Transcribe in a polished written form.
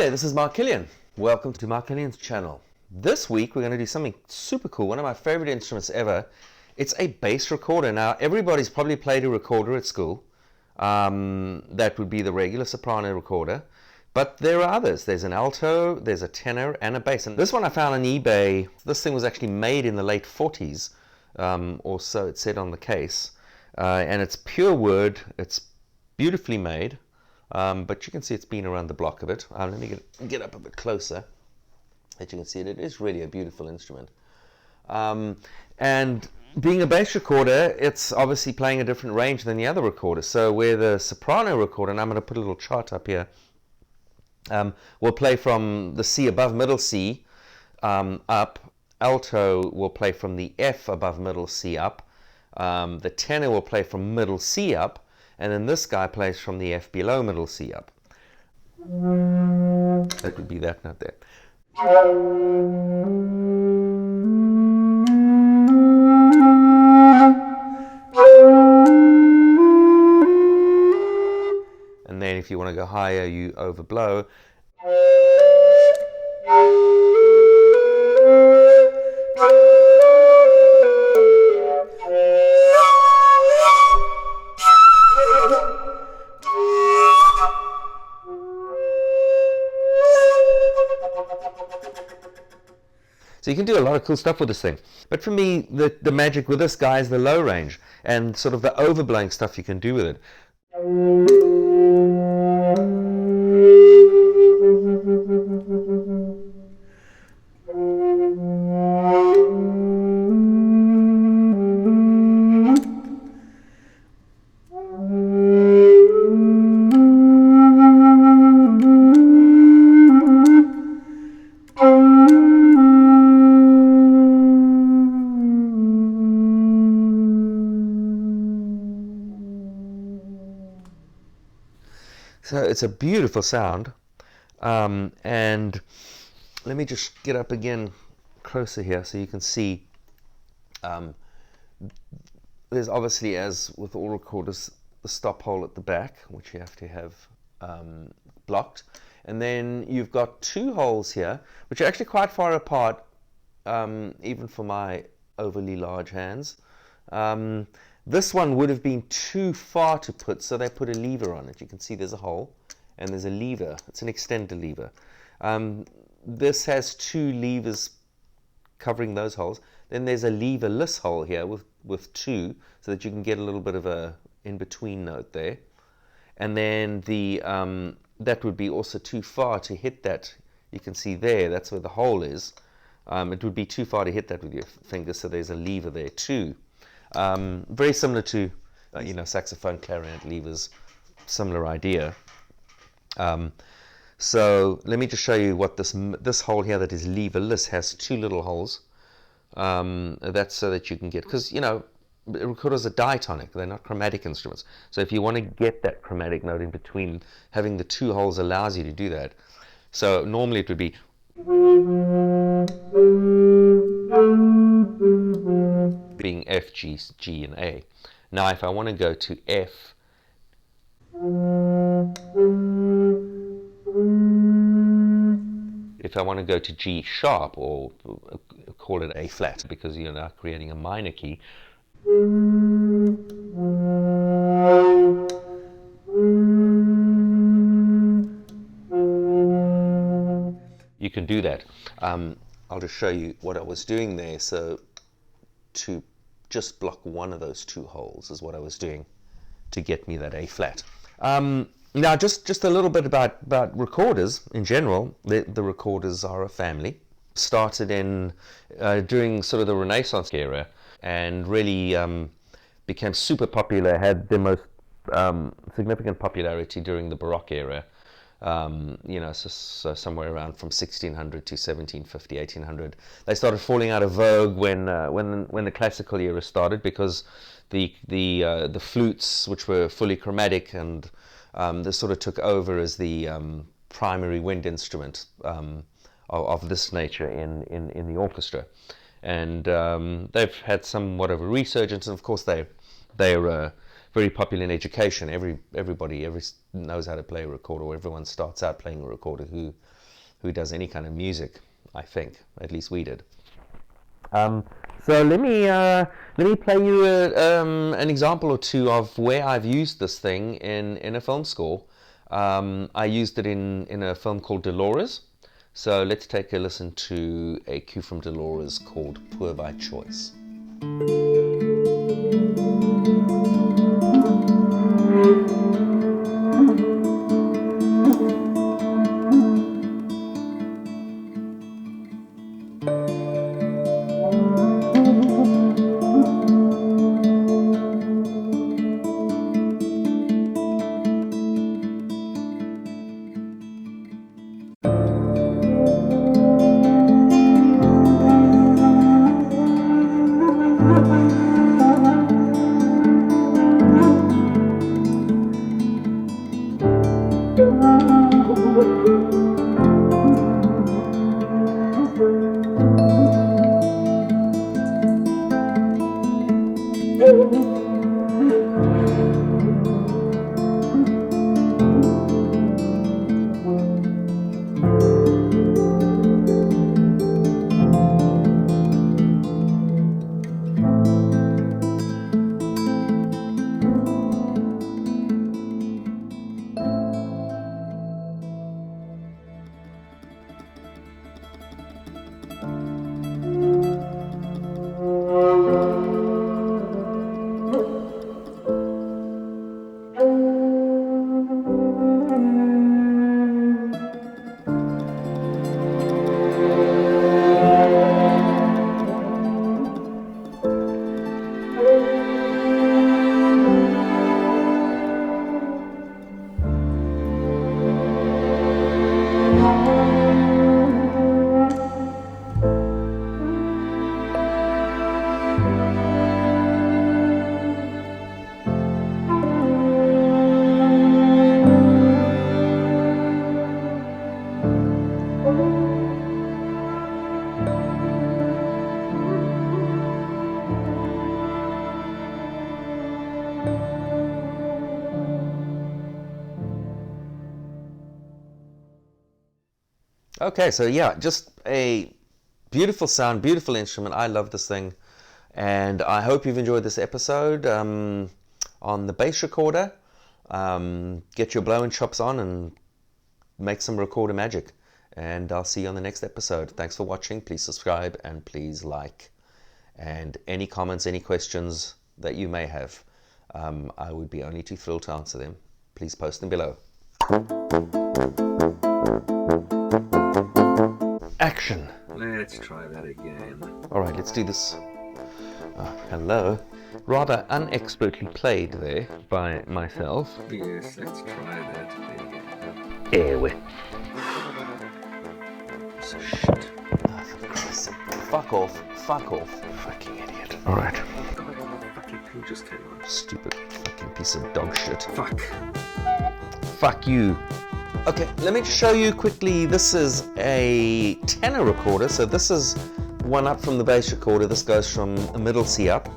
Hi there, this is Mark Killian. Welcome to Mark Killian's channel. This week we're going to do something super cool, one of my favorite instruments ever. It's a bass recorder. Now everybody's probably played a recorder at school. That would be the regular soprano recorder. But there are others. There's an alto, there's a tenor, and a bass. And this one I found on eBay. This thing was actually made in the late 40s, or so it said on the case. And it's pure wood. It's beautifully made. But you can see it's been around the block a bit. Let me get up a bit closer. As you can see, it is really a beautiful instrument. And being a bass recorder, it's obviously playing a different range than the other recorders. So where the soprano recorder, and I'm going to put a little chart up here, will play from the C above middle C up. Alto will play from the F above middle C up. The tenor will play from middle C up. And then this guy plays from the F below middle C up. That would be that note there. And then if you want to go higher, you overblow. So you can do a lot of cool stuff with this thing. But for me, the magic with this guy is the low range and sort of the overblowing stuff you can do with it. So it's a beautiful sound, and let me just get up again closer here so you can see. There's obviously, as with all recorders, the stop hole at the back, which you have to have blocked, and then you've got two holes here, which are actually quite far apart, even for my overly large hands. This one would have been too far to put, so they put a lever on it. You can see there's a hole, and there's a lever. It's an extender lever. This has two levers covering those holes. Then there's a leverless hole here with two, so that you can get a little bit of a in-between note there. And then that would be also too far to hit that. You can see there, that's where the hole is. It would be too far to hit that with your finger, so there's a lever there too. Very similar to, saxophone, clarinet levers, similar idea. So let me just show you what this hole here that is leverless has two little holes. That's so that you can get, because recorders are diatonic, they're not chromatic instruments. So if you want to get that chromatic note in between, having the two holes allows you to do that. So normally it would be being F, G, G, and A. Now if I want to go to F, if I want to go to G sharp, or call it A flat, because you're now creating a minor key, you can do that. I'll just show you what I was doing there. So to just block one of those two holes is what I was doing to get me that A flat. Now just a little bit about recorders in general. The recorders are a family. Started in during sort of the Renaissance era, and really became super popular, had the most significant popularity during the Baroque era. So somewhere around from 1600 to 1750, 1800. They started falling out of vogue when the classical era started, because the flutes, which were fully chromatic, and this sort of took over as the primary wind instrument of this nature in the orchestra. And they've had somewhat of a resurgence, and of course they're very popular in education. Everybody knows how to play a recorder, or everyone starts out playing a recorder who who does any kind of music, I think. At least we did. So let me play you an example or two of where I've used this thing in a film score. I used it in a film called Dolores. So let's take a listen to a cue from Dolores called Poor by Choice. Okay, so yeah, just a beautiful sound, beautiful instrument. I love this thing, and I hope you've enjoyed this episode on the bass recorder. Get your blowing chops on and make some recorder magic, and I'll see you on the next episode. Thanks for watching. Please subscribe and please like, and any comments, any questions that you may have, I would be only too thrilled to answer them. Please post them below. Action. Let's try that again. Alright, let's do this. Hello. Rather unexpertly played there by myself. Yes, let's try that again. Ewe. So shit. Oh, for Christ's sake. Fuck off. Fuck off. Fucking idiot. Alright. Fucking thing just came on. Stupid fucking piece of dog shit. Fuck. Fuck you. Okay, let me just show you quickly. This is a tenor recorder. So this is one up from the bass recorder. This goes from a middle C up.